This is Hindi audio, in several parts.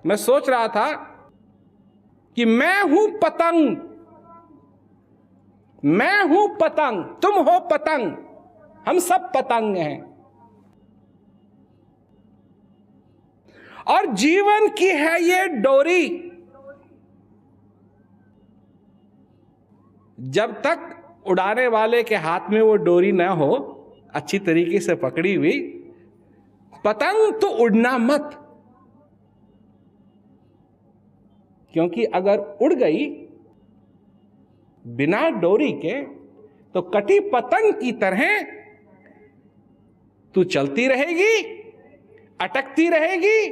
मैं सोच रहा था कि मैं हूं पतंग, मैं हूं पतंग, तुम हो पतंग, हम सब पतंग हैं। और जीवन की है ये डोरी, जब तक उड़ाने वाले के हाथ में वो डोरी न हो अच्छी तरीके से पकड़ी हुई, पतंग तो उड़ना मत, क्योंकि अगर उड़ गई बिना डोरी के तो कटी पतंग की तरह तू चलती रहेगी, अटकती रहेगी,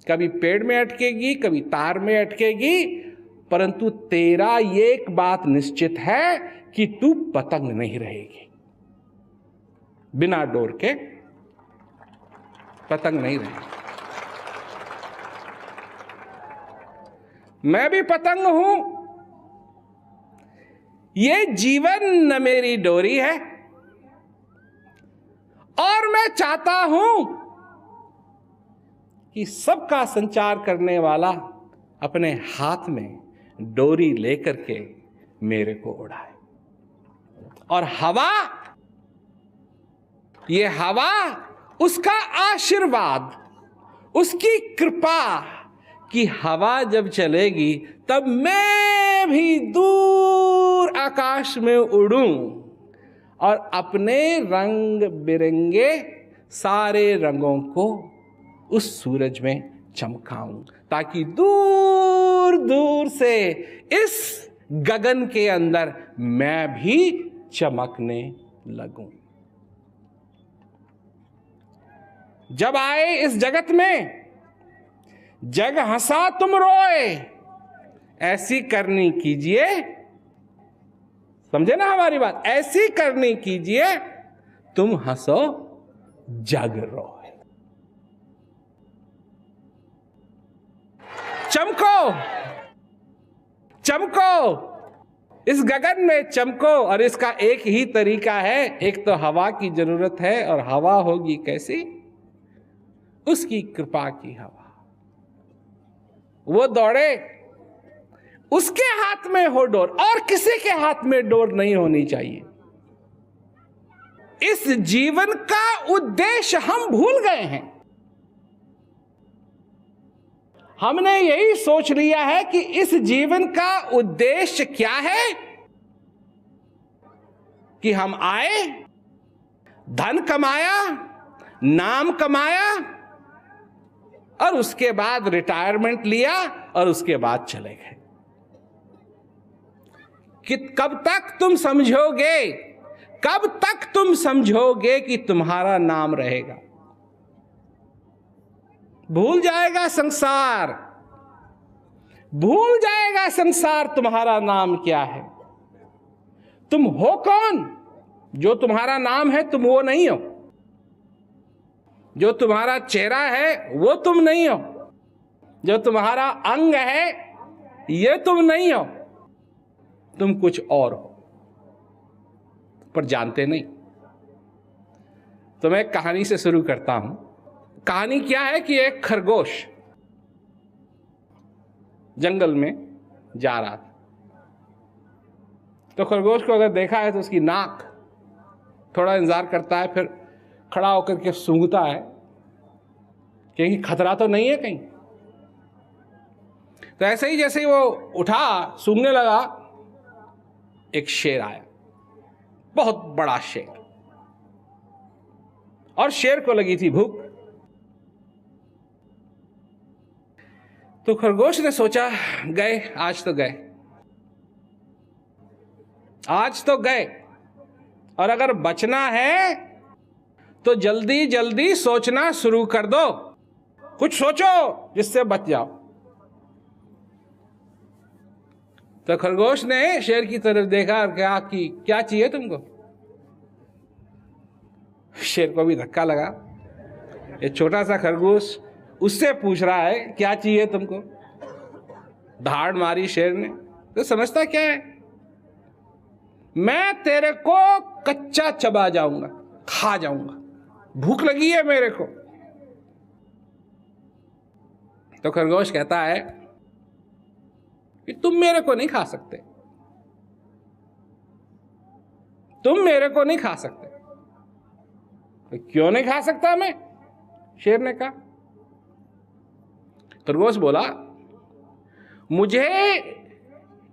कभी पेड़ में अटकेगी, कभी तार में अटकेगी, परंतु तेरा ये एक बात निश्चित है कि तू पतंग नहीं रहेगी। बिना डोर के पतंग नहीं रहेगी। मैं भी पतंग हूं, ये जीवन न मेरी डोरी है, और मैं चाहता हूं कि सबका संचार करने वाला अपने हाथ में डोरी लेकर के मेरे को उड़ाए। और हवा, ये हवा उसका आशीर्वाद, उसकी कृपा कि हवा जब चलेगी तब मैं भी दूर आकाश में उड़ूं और अपने रंग बिरंगे सारे रंगों को उस सूरज में चमकाऊं, ताकि दूर दूर से इस गगन के अंदर मैं भी चमकने लगूं। जब आए इस जगत में, जग हंसा तुम रोए, ऐसी करनी कीजिए, समझे ना हमारी बात, ऐसी करनी कीजिए तुम हंसो जग रोए। चमको, चमको, इस गगन में चमको। और इसका एक ही तरीका है, एक तो हवा की जरूरत है, और हवा होगी कैसी? उसकी कृपा की हवा। वो दौड़े, उसके हाथ में हो डोर, और किसी के हाथ में डोर नहीं होनी चाहिए। इस जीवन का उद्देश्य हम भूल गए हैं। हमने यही सोच लिया है कि इस जीवन का उद्देश्य क्या है कि हम आए, धन कमाया, नाम कमाया, और उसके बाद रिटायरमेंट लिया और उसके बाद चले गए। कि कब तक तुम समझोगे, कब तक तुम समझोगे कि तुम्हारा नाम रहेगा? भूल जाएगा संसार, भूल जाएगा संसार तुम्हारा नाम क्या है। तुम हो कौन? जो तुम्हारा नाम है तुम वो नहीं हो। जो तुम्हारा चेहरा है वो तुम नहीं हो। जो तुम्हारा अंग है ये तुम नहीं हो। तुम कुछ और हो, पर जानते नहीं। तो मैं एक कहानी से शुरू करता हूं। कहानी क्या है कि एक खरगोश जंगल में जा रहा था। तो खरगोश को अगर देखा है तो उसकी नाक थोड़ा इंतजार करता है, फिर खड़ा होकर के सूंघता है क्योंकि खतरा तो नहीं है कहीं। तो ऐसे ही जैसे ही वो उठा सूंघने लगा, एक शेर आया, बहुत बड़ा शेर, और शेर को लगी थी भूख। तो खरगोश ने सोचा, गए, आज तो गए, आज तो गए, और अगर बचना है तो जल्दी जल्दी सोचना शुरू कर दो, कुछ सोचो जिससे बच जाओ। तो खरगोश ने शेर की तरफ देखा और कहा कि क्या चाहिए तुमको? शेर को भी धक्का लगा, ये छोटा सा खरगोश उससे पूछ रहा है क्या चाहिए तुमको। धाड़ मारी शेर ने, तो समझता क्या है, मैं तेरे को कच्चा चबा जाऊंगा, खा जाऊंगा, भूख लगी है मेरे को। तो खरगोश कहता है कि तुम मेरे को नहीं खा सकते, तुम मेरे को नहीं खा सकते। तो क्यों नहीं खा सकता मैं? शेर ने कहा। खरगोश बोला, मुझे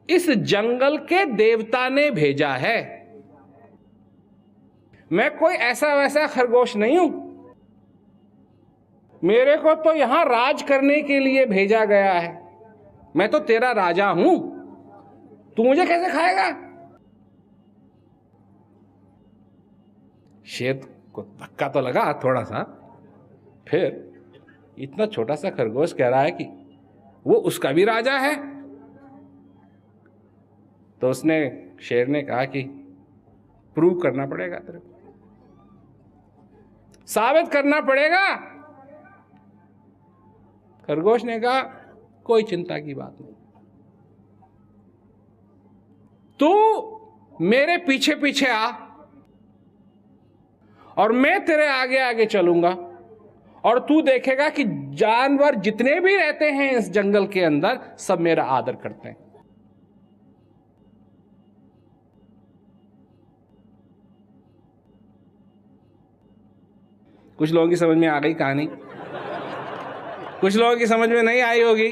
इस जंगल के देवता ने भेजा है, मैं कोई ऐसा वैसा खरगोश नहीं हूं, मेरे को तो यहां राज करने के लिए भेजा गया है, मैं तो तेरा राजा हूं, तू मुझे कैसे खाएगा? शेर को धक्का तो लगा थोड़ा सा, फिर इतना छोटा सा खरगोश कह रहा है कि वो उसका भी राजा है। तो उसने, शेर ने कहा कि प्रूव करना पड़ेगा, तेरे को साबित करना पड़ेगा। खरगोश ने कहा, कोई चिंता की बात नहीं, तू मेरे पीछे पीछे आ और मैं तेरे आगे आगे चलूंगा, और तू देखेगा कि जानवर जितने भी रहते हैं इस जंगल के अंदर सब मेरा आदर करते हैं। कुछ लोगों की समझ में आ गई कहानी, कुछ लोगों की समझ में नहीं आई होगी।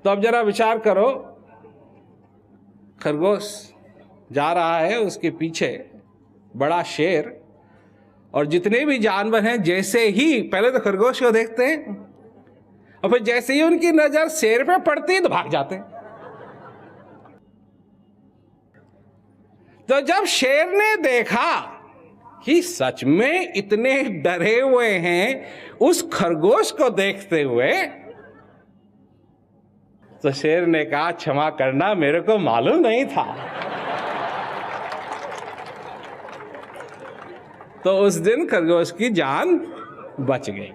तो अब जरा विचार करो, खरगोश जा रहा है, उसके पीछे बड़ा शेर, और जितने भी जानवर हैं जैसे ही पहले तो खरगोश को देखते हैं और फिर जैसे ही उनकी नजर शेर पे पड़ती है तो भाग जाते हैं। तो जब शेर ने देखा कि सच में इतने डरे हुए हैं उस खरगोश को देखते हुए, तो शेर ने कहा, क्षमा करना, मेरे को मालूम नहीं था। तो उस दिन खरगोश की जान बच गई।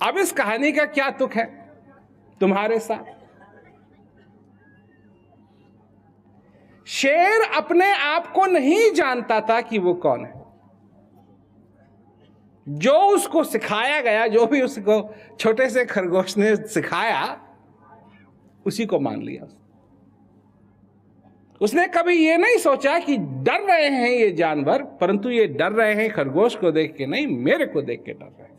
अब इस कहानी का क्या तुक है तुम्हारे साथ? शेर अपने आप को नहीं जानता था कि वो कौन है। जो उसको सिखाया गया, जो भी उसको छोटे से खरगोश ने सिखाया, उसी को मान लिया। उसने कभी ये नहीं सोचा कि डर रहे हैं ये जानवर, परंतु ये डर रहे हैं खरगोश को देख के नहीं, मेरे को देख के डर रहे हैं।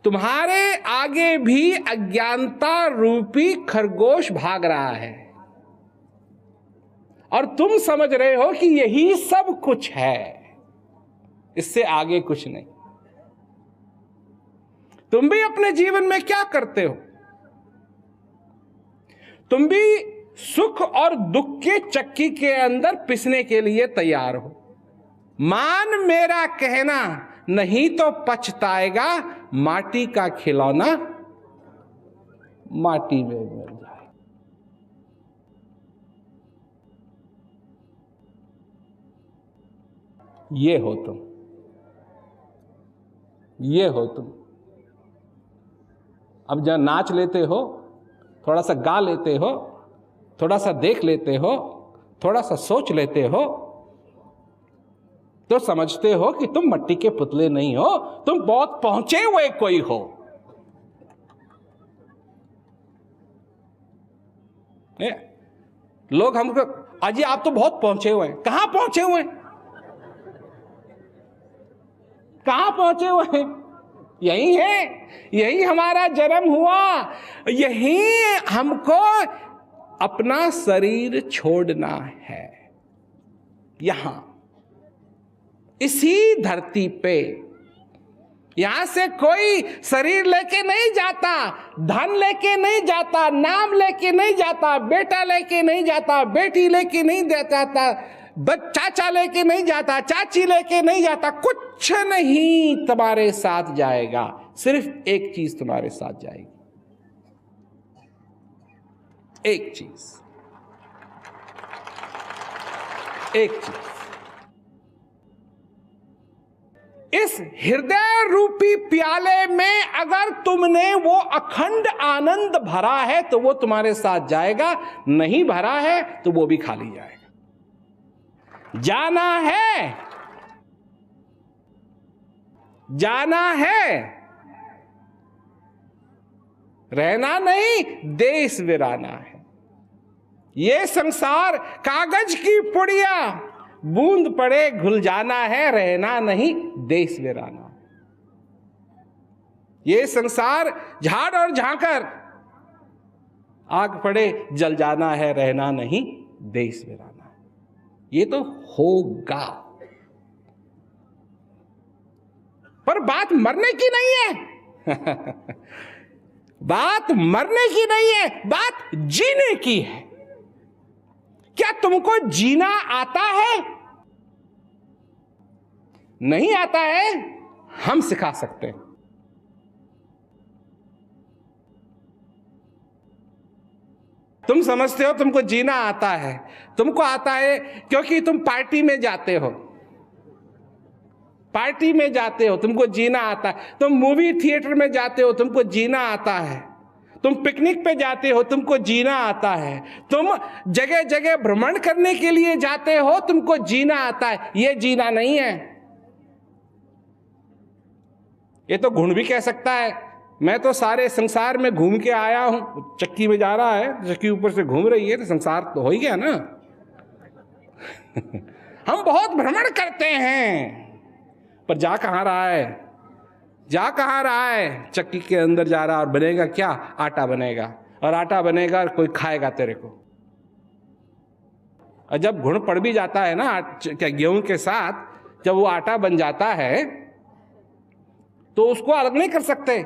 तुम्हारे आगे भी अज्ञानता रूपी खरगोश भाग रहा है और तुम समझ रहे हो कि यही सब कुछ है, इससे आगे कुछ नहीं। तुम भी अपने जीवन में क्या करते हो? तुम भी सुख और दुख के चक्की के अंदर पिसने के लिए तैयार हो। मान मेरा कहना, नहीं तो पछताएगा, माटी का खिलौना माटी में मिल जाए। ये हो तुम, ये हो तुम। अब जब नाच लेते हो, थोड़ा सा गा लेते हो, थोड़ा सा देख लेते हो, थोड़ा सा सोच लेते हो, तो समझते हो कि तुम मट्टी के पुतले नहीं हो, तुम बहुत पहुंचे हुए कोई हो। लोग हमको, अजी आप तो बहुत पहुंचे हुए हैं। कहां पहुंचे हुए हैं? कहां पहुंचे हुए हैं? यही है, यही हमारा जन्म हुआ, यही हमको अपना शरीर छोड़ना है। यहां इसी धरती पे, यहां से कोई शरीर लेके नहीं जाता, धन लेके नहीं जाता, नाम लेके नहीं जाता, बेटा लेके नहीं जाता, बेटी लेके नहीं जाता, चाचा लेके नहीं जाता, चाची लेके नहीं जाता, कुछ नहीं तुम्हारे साथ जाएगा। सिर्फ एक चीज तुम्हारे साथ जाएगी, एक चीज, एक चीज। इस हृदय रूपी प्याले में अगर तुमने वो अखंड आनंद भरा है तो वो तुम्हारे साथ जाएगा, नहीं भरा है तो वो भी खाली जाएगा। जाना है जाना है, रहना नहीं, देश वीराना है। ये संसार कागज की पुड़िया, बूंद पड़े घुल जाना है, रहना नहीं, देश वीराना। ये संसार झाड़ और झांकर, आग पड़े जल जाना है, रहना नहीं, देश वीराना है। ये तो होगा, पर बात मरने की नहीं है। बात मरने की नहीं है, बात जीने की है। क्या तुमको जीना आता है? नहीं आता है, हम सिखा सकते हैं। तुम समझते हो तुमको जीना आता है, तुमको आता है क्योंकि तुम पार्टी में जाते हो, पार्टी में जाते हो, तुमको जीना आता है। तुम मूवी थिएटर में जाते हो, तुमको जीना आता है। तुम पिकनिक पे जाते हो, तुमको जीना आता है। तुम जगह जगह भ्रमण करने के लिए जाते हो, तुमको जीना आता है। ये जीना नहीं है। ये तो घुन भी कह सकता है, मैं तो सारे संसार में घूम के आया हूं। चक्की में जा रहा है, चक्की ऊपर से घूम रही है, तो संसार तो हो ही गया ना। हम बहुत भ्रमण करते हैं, पर जा कहां रहा है? जा कहां रहा है? चक्की के अंदर जा रहा, और बनेगा क्या? आटा बनेगा, और आटा बनेगा और कोई खाएगा तेरे को। और जब घुन पड़ भी जाता है ना, क्या गेहूं के साथ, जब वो आटा बन जाता है तो उसको अलग नहीं कर सकते,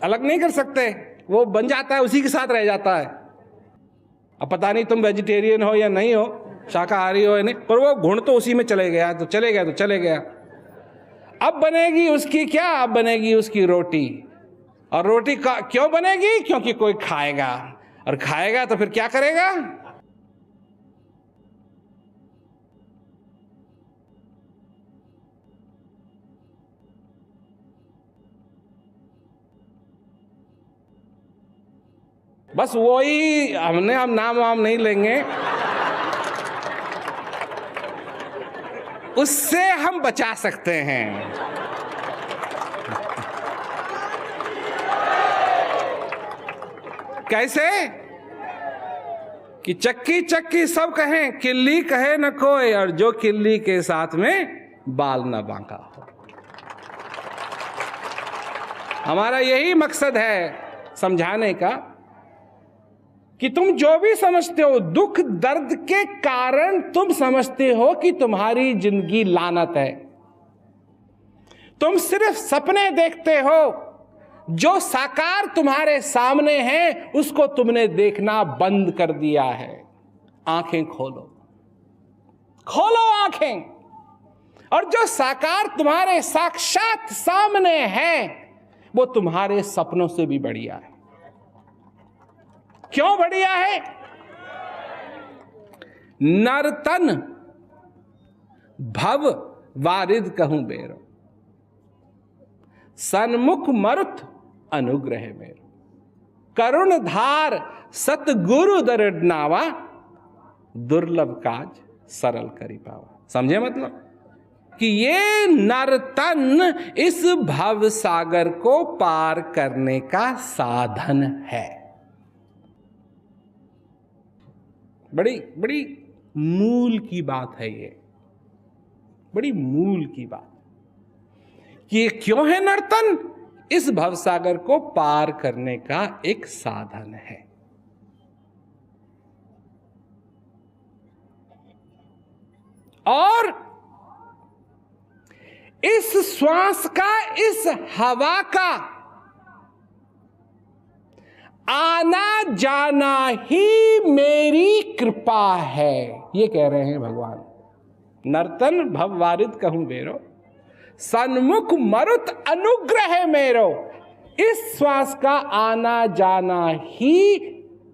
अलग नहीं कर सकते, वो बन जाता है, उसी के साथ रह जाता है। अब पता नहीं तुम वेजिटेरियन हो या नहीं हो, शाकाहारी हो या नहीं, पर वो घुन तो उसी में चले गया, तो चले गया तो चले गया। अब बनेगी उसकी क्या? अब बनेगी उसकी रोटी। और रोटी का क्यों बनेगी? क्योंकि कोई खाएगा, और खाएगा तो फिर क्या करेगा? बस वही, हमने हम नाम वाम नहीं लेंगे, उससे हम बचा सकते हैं। कैसे? कि चक्की चक्की सब कहें, किल्ली कहे न कोई, और जो किल्ली के साथ में बाल न बांका हो। हमारा यही मकसद है समझाने का कि तुम जो भी समझते हो, दुख दर्द के कारण तुम समझते हो कि तुम्हारी जिंदगी लानत है। तुम सिर्फ सपने देखते हो, जो साकार तुम्हारे सामने हैं उसको तुमने देखना बंद कर दिया है। आंखें खोलो, खोलो आंखें, और जो साकार तुम्हारे साक्षात सामने है वो तुम्हारे सपनों से भी बढ़िया है। क्यों बढ़िया है? नर्तन भव वारिद कहूं बेरो, सन्मुख मरुत अनुग्रह मेरो, करुण धार सतगुरु दरनावा, दुर्लभ काज सरल करी पावा। समझे मतलब? कि ये नर्तन इस भव सागर को पार करने का साधन है। बड़ी बड़ी मूल की बात है ये, बड़ी मूल की बात। ये क्यों है नर्तन? इस भवसागर को पार करने का एक साधन है। और इस श्वास का, इस हवा का आना जाना ही मेरी कृपा है, ये कह रहे हैं भगवान। नर्तन भव वारिद कहूं बेरो, सन्मुख मरुत अनुग्रह मेरो। इस श्वास का आना जाना ही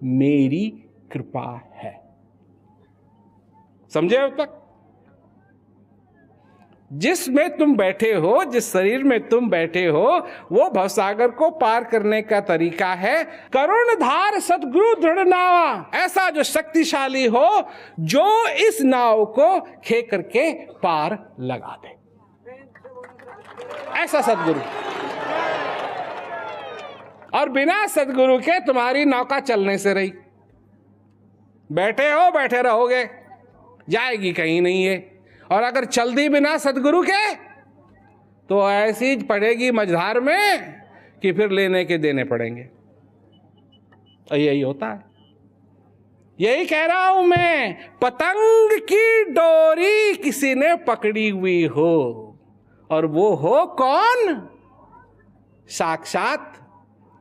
मेरी कृपा है। समझे अब तक? जिसमें तुम बैठे हो, जिस शरीर में तुम बैठे हो, वो भवसागर को पार करने का तरीका है करुणधार सतगुरु दृढ़ नावा। ऐसा जो शक्तिशाली हो, जो इस नाव को खे करके पार लगा दे, ऐसा सतगुरु। और बिना सतगुरु के तुम्हारी नौका चलने से रही, बैठे हो बैठे रहोगे, जाएगी कहीं नहीं है। और अगर चल दी बिना सतगुरु के तो ऐसी पड़ेगी मझधार में कि फिर लेने के देने पड़ेंगे। और यही होता है, यही कह रहा हूं मैं, पतंग की डोरी किसी ने पकड़ी हुई हो, और वो हो कौन? साक्षात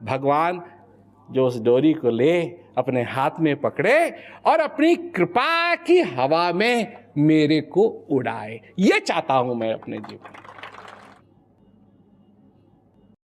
भगवान, जो उस डोरी को ले अपने हाथ में पकड़े और अपनी कृपा की हवा में मेरे को उड़ाए। ये चाहता हूं मैं अपने जीवन में।